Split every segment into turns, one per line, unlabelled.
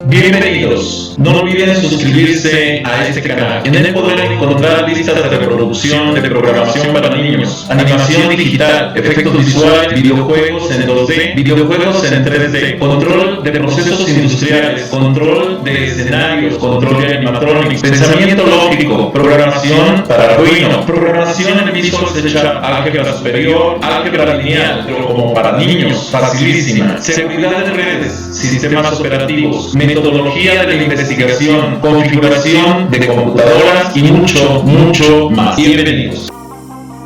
Bienvenidos. No olviden suscribirse a este canal. En él podrán encontrar listas de reproducción de programación para niños, animación digital, efectos visuales, videojuegos en 2D, videojuegos en 3D, control de procesos industriales, control de escenarios, control de animatronics, pensamiento lógico, programación para Arduino, programación en Visual C#, álgebra superior, álgebra lineal, pero como para niños, facilísima, seguridad de redes, sistemas operativos, metodología de la investigación, configuración de computadoras y mucho más. Bienvenidos.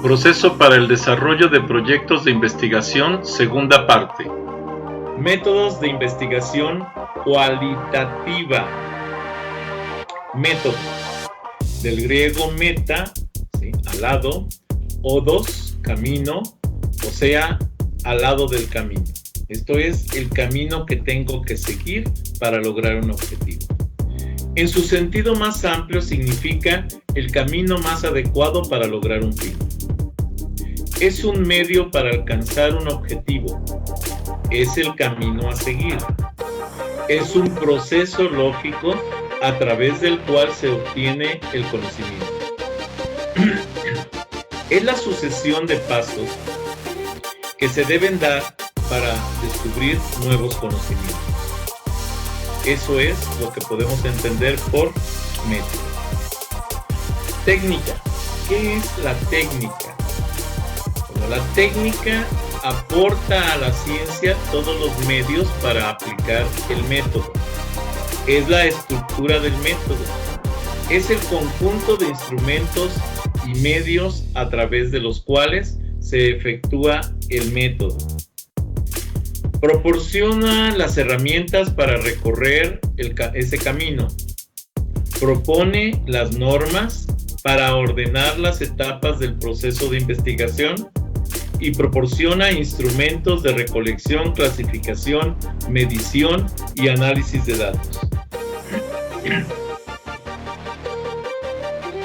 Proceso para el desarrollo de proyectos de investigación, segunda parte. Métodos de investigación cualitativa. Método. Del griego meta, ¿sí?, al lado, odos, camino, o sea, al lado del camino. Esto es el camino que tengo que seguir para lograr un objetivo. En su sentido más amplio significa el camino más adecuado para lograr un fin. Es un medio para alcanzar un objetivo. Es el camino a seguir. Es un proceso lógico a través del cual se obtiene el conocimiento. Es la sucesión de pasos que se deben dar para descubrir nuevos conocimientos. Eso es lo que podemos entender por método. Técnica. ¿Qué es la técnica? Bueno, la técnica aporta a la ciencia todos los medios para aplicar el método. Es la estructura del método. Es el conjunto de instrumentos y medios a través de los cuales se efectúa el método. Proporciona las herramientas para recorrer ese camino. Propone las normas para ordenar las etapas del proceso de investigación y proporciona instrumentos de recolección, clasificación, medición y análisis de datos.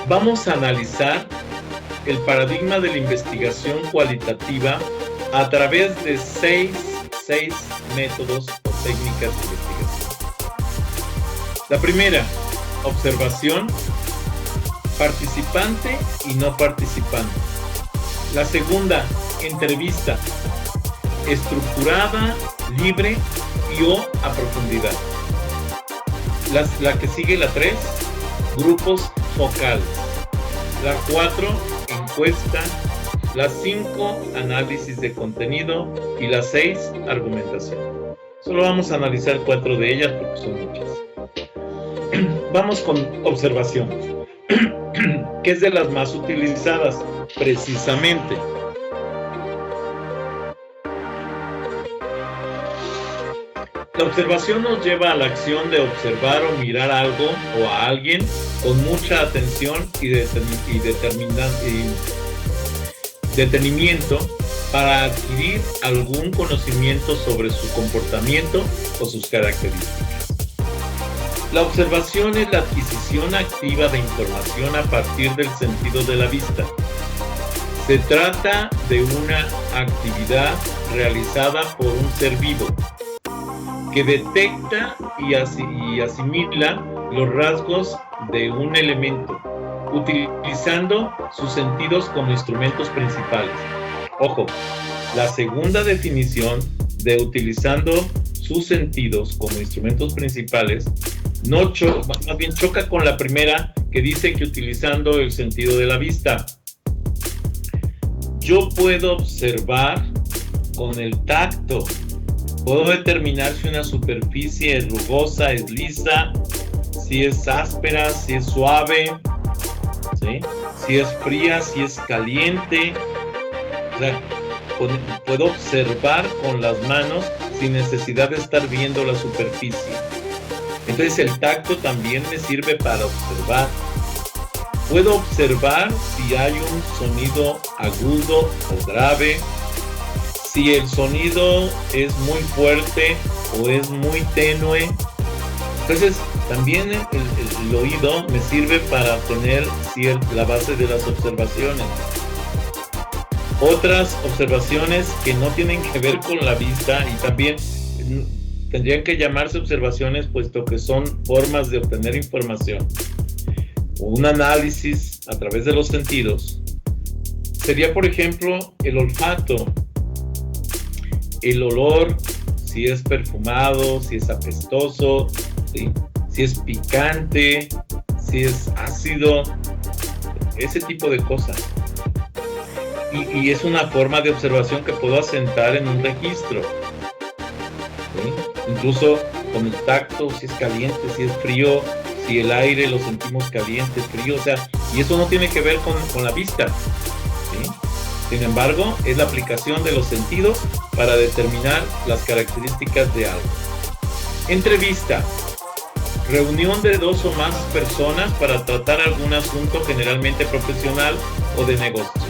Vamos a analizar el paradigma de la investigación cualitativa a través de seis métodos o técnicas de investigación. La primera, observación, participante y no participante. La segunda, entrevista, estructurada, libre y o a profundidad. La que sigue, la 3, grupos focales. La 4, encuesta. La 5, análisis de contenido. Y la 6, argumentación. Solo vamos a analizar 4 de ellas porque son muchas. Vamos con observación, que es de las más utilizadas, precisamente. La observación nos lleva a la acción de observar o mirar algo o a alguien con mucha atención y detenimiento para adquirir algún conocimiento sobre su comportamiento o sus características. La observación es la adquisición activa de información a partir del sentido de la vista. Se trata de una actividad realizada por un ser vivo que detecta y asimila los rasgos de un elemento, utilizando sus sentidos como instrumentos principales. Ojo, la segunda definición de utilizando sus sentidos como instrumentos principales más bien choca con la primera, que dice que utilizando el sentido de la vista. Yo puedo observar con el tacto, puedo determinar si una superficie es rugosa, es lisa, si es áspera, si es suave, ¿sí?, si es fría, si es caliente. O sea, puedo observar con las manos sin necesidad de estar viendo la superficie. Entonces el tacto también me sirve para observar. Puedo observar si hay un sonido agudo o grave, si el sonido es muy fuerte o es muy tenue. Entonces también el oído me sirve para tener la base de las observaciones. Otras observaciones que no tienen que ver con la vista y también tendrían que llamarse observaciones, puesto que son formas de obtener información. Un análisis a través de los sentidos sería, por ejemplo, el olfato, el olor, si es perfumado, si es apestoso, ¿sí? Si es picante, si es ácido, ese tipo de cosas. Y es una forma de observación que puedo asentar en un registro, ¿sí? Incluso con el tacto, si es caliente, si es frío, si el aire lo sentimos caliente, frío, o sea, y eso no tiene que ver con la vista, ¿sí? Sin embargo, es la aplicación de los sentidos para determinar las características de algo. Entrevista. Reunión de 2 o más personas para tratar algún asunto generalmente profesional o de negocios.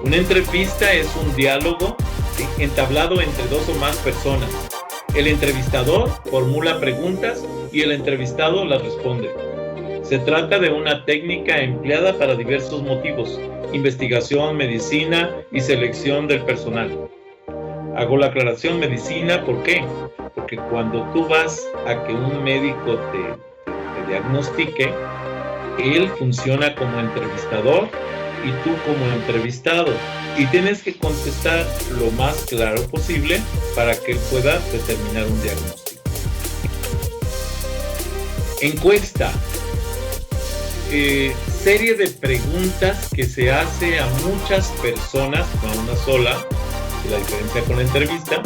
Una entrevista es un diálogo entablado entre 2 o más personas. El entrevistador formula preguntas y el entrevistado las responde. Se trata de una técnica empleada para diversos motivos: investigación, medicina y selección del personal. Hago la aclaración medicina, ¿por qué? Porque cuando tú vas a que un médico te diagnostique, él funciona como entrevistador y tú como entrevistado, y tienes que contestar lo más claro posible para que él pueda determinar un diagnóstico. Encuesta. Serie de preguntas que se hace a muchas personas, no a una sola, la diferencia con la entrevista,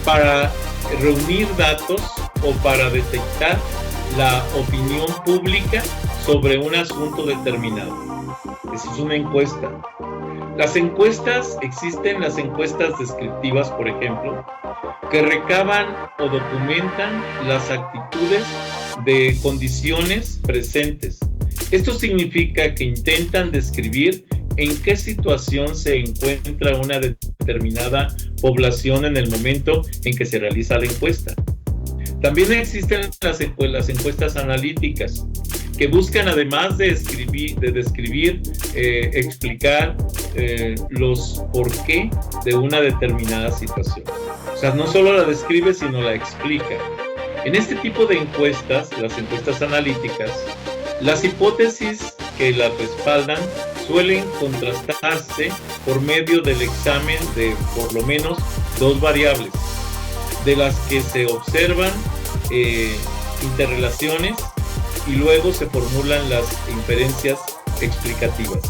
para reunir datos o para detectar la opinión pública sobre un asunto determinado. Esa es una encuesta. Las encuestas, existen las encuestas descriptivas, por ejemplo, que recaban o documentan las actitudes de condiciones presentes. Esto significa que intentan describir en qué situación se encuentra una determinada población en el momento en que se realiza la encuesta. También existen las encuestas analíticas, que buscan, además de describir, explicar los por qué de una determinada situación. O sea, no solo la describe, sino la explica. En este tipo de encuestas, las encuestas analíticas, las hipótesis que las respaldan suelen contrastarse por medio del examen de por lo menos 2 variables, de las que se observan interrelaciones y luego se formulan las inferencias explicativas.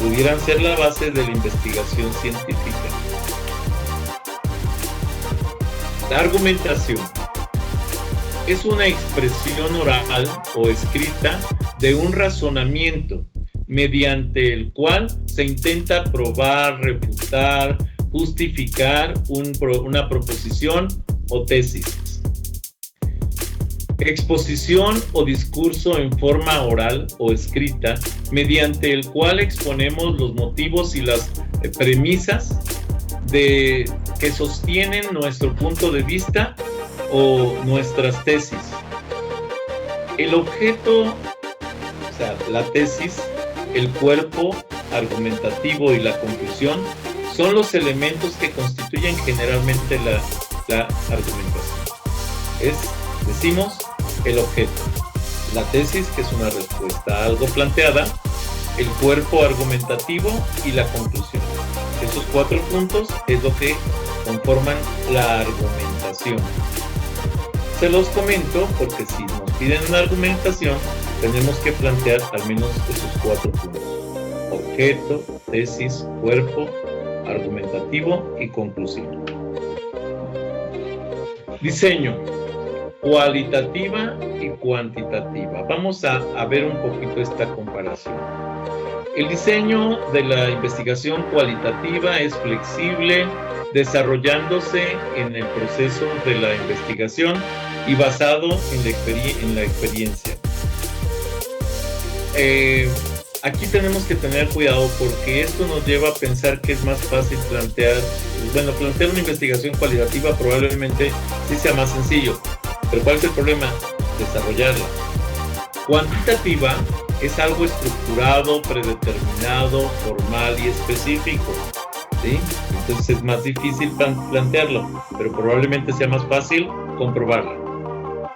Pudieran ser la base de la investigación científica. La argumentación es una expresión oral o escrita de un razonamiento mediante el cual se intenta probar, refutar, justificar una proposición o tesis. Exposición o discurso en forma oral o escrita, mediante el cual exponemos los motivos y las premisas que sostienen nuestro punto de vista o nuestras tesis. El objeto, o sea, la tesis, el cuerpo argumentativo y la conclusión son los elementos que constituyen generalmente la argumentación. Decimos el objeto, la tesis, que es una respuesta a algo planteada, el cuerpo argumentativo y la conclusión. Esos 4 puntos es lo que conforman la argumentación. Se los comento porque si nos piden una argumentación, tenemos que plantear al menos esos 4 puntos: objeto, tesis, cuerpo argumentativo y conclusión. Diseño. Cualitativa y cuantitativa. Vamos a ver un poquito esta comparación. El diseño de la investigación cualitativa es flexible, desarrollándose en el proceso de la investigación y basado en la experiencia. Aquí tenemos que tener cuidado porque esto nos lleva a pensar que es más fácil plantear una investigación cualitativa probablemente sí sea más sencillo. Pero ¿cuál es el problema? Desarrollarla. Cuantitativa es algo estructurado, predeterminado, formal y específico, ¿sí? Entonces es más difícil plantearlo, pero probablemente sea más fácil comprobarlo.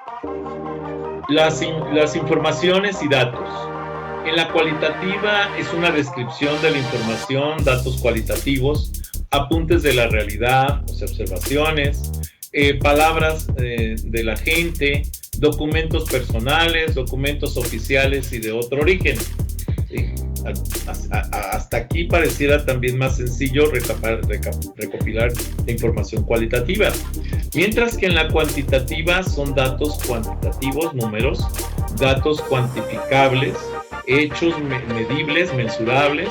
Las informaciones y datos. En la cualitativa es una descripción de la información, datos cualitativos, apuntes de la realidad, o sea, observaciones, palabras de la gente, documentos personales, documentos oficiales y de otro origen. ¿Sí? Hasta aquí pareciera también más sencillo recopilar la información cualitativa. Mientras que en la cuantitativa son datos cuantitativos, números, datos cuantificables, hechos medibles, mensurables,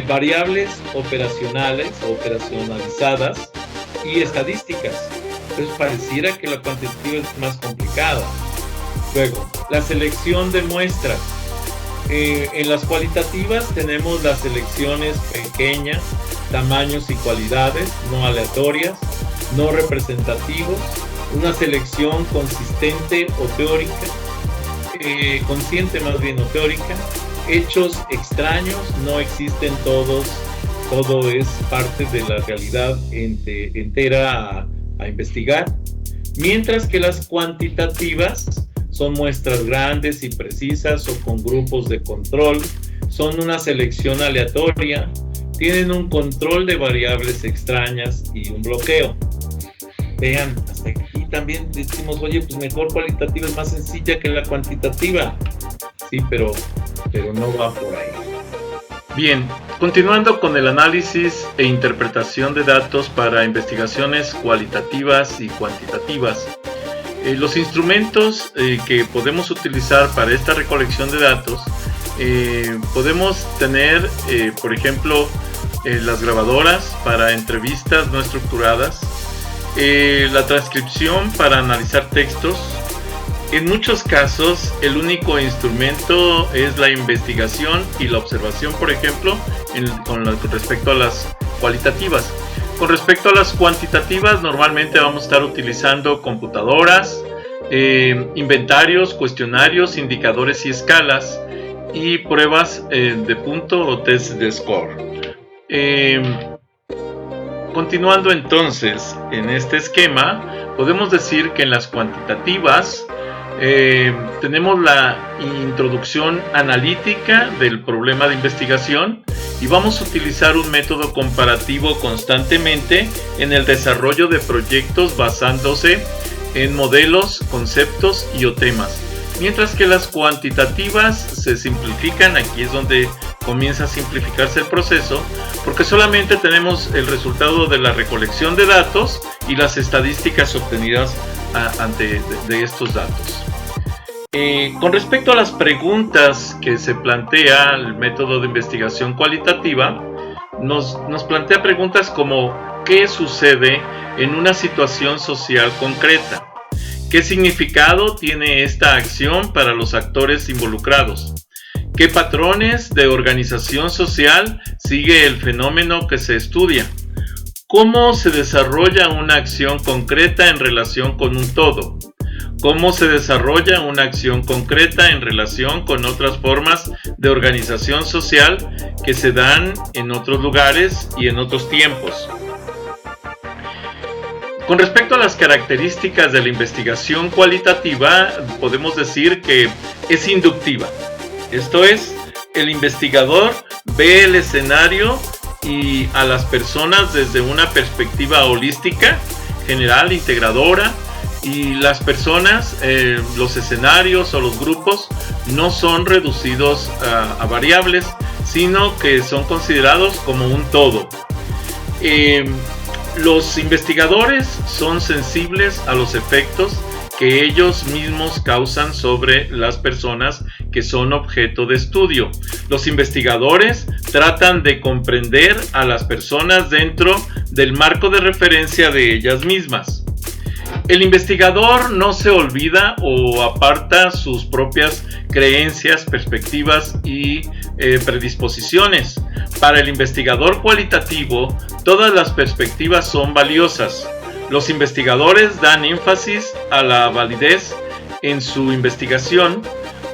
variables operacionales o operacionalizadas y estadísticas. Entonces pareciera que la cuantitativa es más complicada. Luego, la selección de muestras. En las cualitativas tenemos las selecciones pequeñas, tamaños y cualidades, no aleatorias, no representativos, una selección consistente o teórica, consciente más bien o teórica, hechos extraños, no existen todos, todo es parte de la realidad entera a investigar, mientras que las cuantitativas son muestras grandes y precisas o con grupos de control, son una selección aleatoria, tienen un control de variables extrañas y un bloqueo. Vean, hasta aquí también decimos, oye, pues mejor cualitativa es más sencilla que la cuantitativa. Sí, pero no va por ahí.
Bien, continuando con el análisis e interpretación de datos para investigaciones cualitativas y cuantitativas. Los instrumentos que podemos utilizar para esta recolección de datos, podemos tener, por ejemplo, las grabadoras para entrevistas no estructuradas, la transcripción para analizar textos. En muchos casos, el único instrumento es la investigación y la observación, por ejemplo, con respecto a las cualitativas. Con respecto a las cuantitativas, normalmente vamos a estar utilizando computadoras, inventarios, cuestionarios, indicadores y escalas, y pruebas de punto o test de score. Continuando entonces en este esquema, podemos decir que en las cuantitativas tenemos la introducción analítica del problema de investigación y vamos a utilizar un método comparativo constantemente en el desarrollo de proyectos basándose en modelos, conceptos y o temas. Mientras que las cuantitativas se simplifican, aquí es donde comienza a simplificarse el proceso, porque solamente tenemos el resultado de la recolección de datos y las estadísticas obtenidas de estos datos. Con respecto a las preguntas que se plantea el método de investigación cualitativa, nos plantea preguntas como ¿qué sucede en una situación social concreta? ¿Qué significado tiene esta acción para los actores involucrados? ¿Qué patrones de organización social sigue el fenómeno que se estudia? ¿Cómo se desarrolla una acción concreta en relación con un todo? ¿Cómo se desarrolla una acción concreta en relación con otras formas de organización social que se dan en otros lugares y en otros tiempos? Con respecto a las características de la investigación cualitativa, podemos decir que es inductiva. Esto es, el investigador ve el escenario y a las personas desde una perspectiva holística, general, integradora, y las personas, los escenarios o los grupos no son reducidos a variables, sino que son considerados como un todo. Los investigadores son sensibles a los efectos que ellos mismos causan sobre las personas que son objeto de estudio. Los investigadores tratan de comprender a las personas dentro del marco de referencia de ellas mismas. El investigador no se olvida o aparta sus propias creencias, perspectivas y predisposiciones. Para el investigador cualitativo, todas las perspectivas son valiosas. Los investigadores dan énfasis a la validez en su investigación,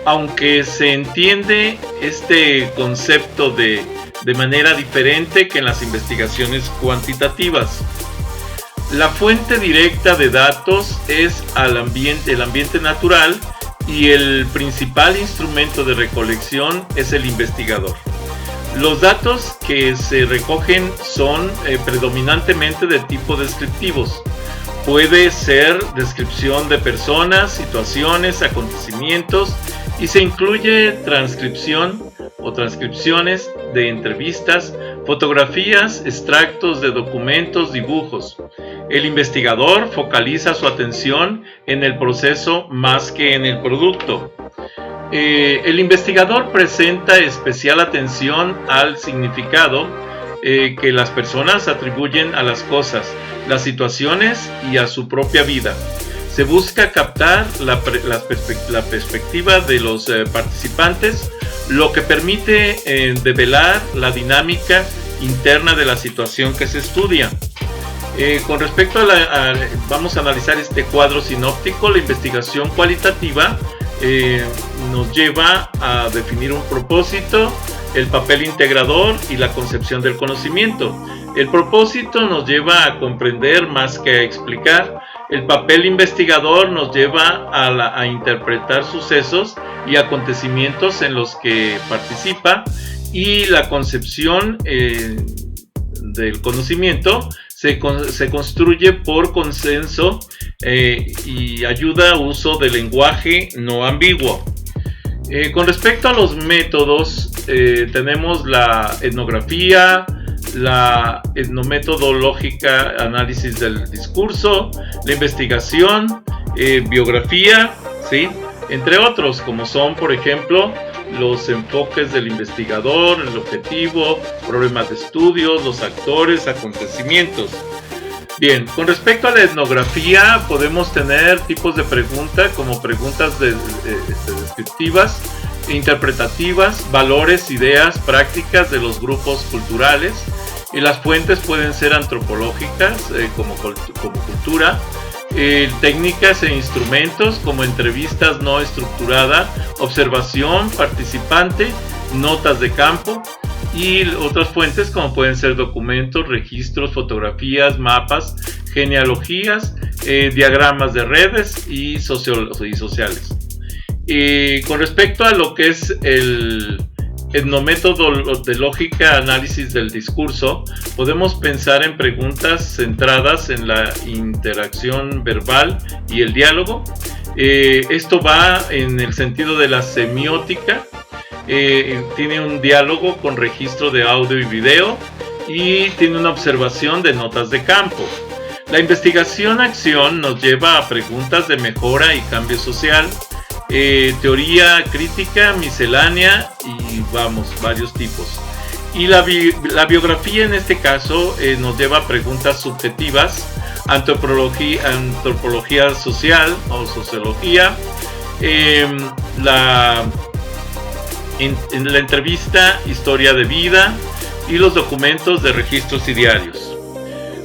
aunque se entiende este concepto de
de manera diferente que en las investigaciones cuantitativas. La fuente directa de datos es el ambiente natural, y el principal instrumento de recolección es el investigador. Los datos que se recogen son predominantemente de tipo descriptivos. Puede ser descripción de personas, situaciones, acontecimientos, y se incluye transcripción o transcripciones de entrevistas, fotografías, extractos de documentos, dibujos. El investigador focaliza su atención en el proceso más que en el producto. El investigador presenta especial atención al significado que las personas atribuyen a las cosas, las situaciones y a su propia vida. Se busca captar la perspectiva de los participantes, lo que permite develar la dinámica interna de la situación que se estudia. Con respecto vamos a analizar este cuadro sinóptico. La investigación cualitativa nos lleva a definir un propósito, el papel integrador y la concepción del conocimiento. El propósito nos lleva a comprender más que a explicar. El papel investigador nos lleva a interpretar sucesos y acontecimientos en los que participa, y la concepción del conocimiento se construye por consenso y ayuda a uso del lenguaje no ambiguo. Con respecto a los métodos, tenemos la etnografía, la etnometodológica, análisis del discurso, la investigación, biografía, ¿sí?, entre otros, como son, por ejemplo, los enfoques del investigador, el objetivo, problemas de estudios, los actores, acontecimientos. Bien, con respecto a la etnografía, podemos tener tipos de preguntas, como preguntas descriptivas, interpretativas, valores, ideas, prácticas de los grupos culturales. Y las fuentes pueden ser antropológicas, como cultura, técnicas e instrumentos, como entrevistas no estructurada, observación, participante, notas de campo, y otras fuentes como pueden ser documentos, registros, fotografías, mapas, genealogías, diagramas de redes y sociales. Con respecto a lo que es el etnometodológica, análisis del discurso, podemos pensar en preguntas centradas en la interacción verbal y el diálogo. Esto va en el sentido de la semiótica. Tiene un diálogo con registro de audio y video, y tiene una observación de notas de campo. La investigación-acción nos lleva a preguntas de mejora y cambio social, teoría crítica, miscelánea y varios tipos. Y la biografía en este caso nos lleva a preguntas subjetivas, antropología social o sociología, en la entrevista, historia de vida y los documentos de registros y diarios.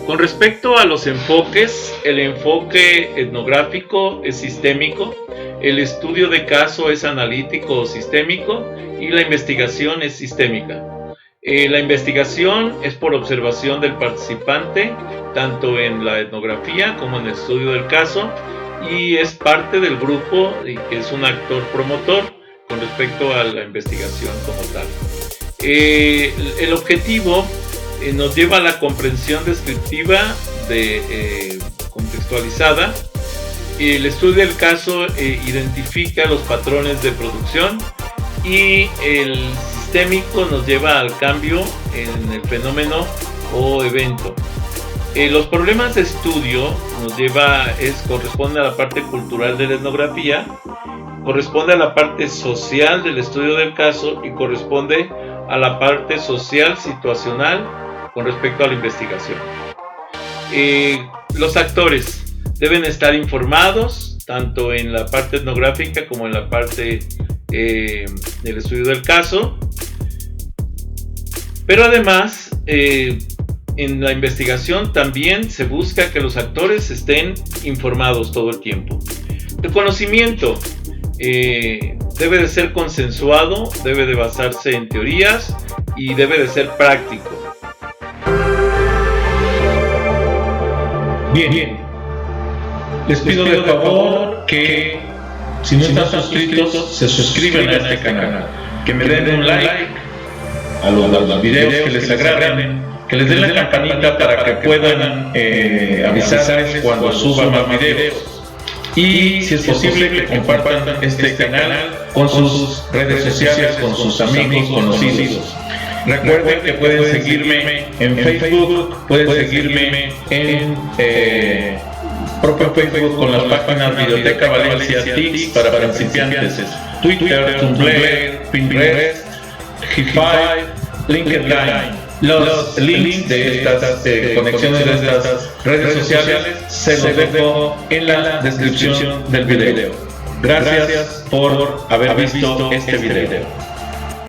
Con respecto a los enfoques, el enfoque etnográfico es sistémico, el estudio de caso es analítico o sistémico, y la investigación es sistémica. La investigación es por observación del participante, tanto en la etnografía como en el estudio del caso, y es parte del grupo que es un actor promotor con respecto a la investigación como tal. El objetivo nos lleva a la comprensión descriptiva contextualizada. El estudio del caso identifica los patrones de producción, y el sistémico nos lleva al cambio en el fenómeno o evento. Los problemas de estudio corresponde a la parte cultural de la etnografía, corresponde a la parte social del estudio del caso, y corresponde a la parte social situacional con respecto a la investigación. Los actores deben estar informados tanto en la parte etnográfica como en la parte del estudio del caso, pero además en la investigación también se busca que los actores estén informados todo el tiempo. El conocimiento debe de ser consensuado, debe de basarse en teorías y debe de ser práctico.
Bien. Les pido de favor que, si no están suscritos, se suscriban a este canal, que me den un like a los videos que les agraden, que les den la campanita para que puedan avisarles cuando suba más videos. Y si es posible que compartan este canal con sus redes sociales, con sus amigos, conocidos. Recuerden que pueden seguirme en Facebook, pueden seguirme en propio Facebook con las páginas Videoteca Valencia, TICS para principiantes, Twitter, Tumblr, Pinterest, G5, LinkedIn. Los links de estas conexiones de estas redes sociales se los dejo en la descripción del video. Gracias por haber visto este video.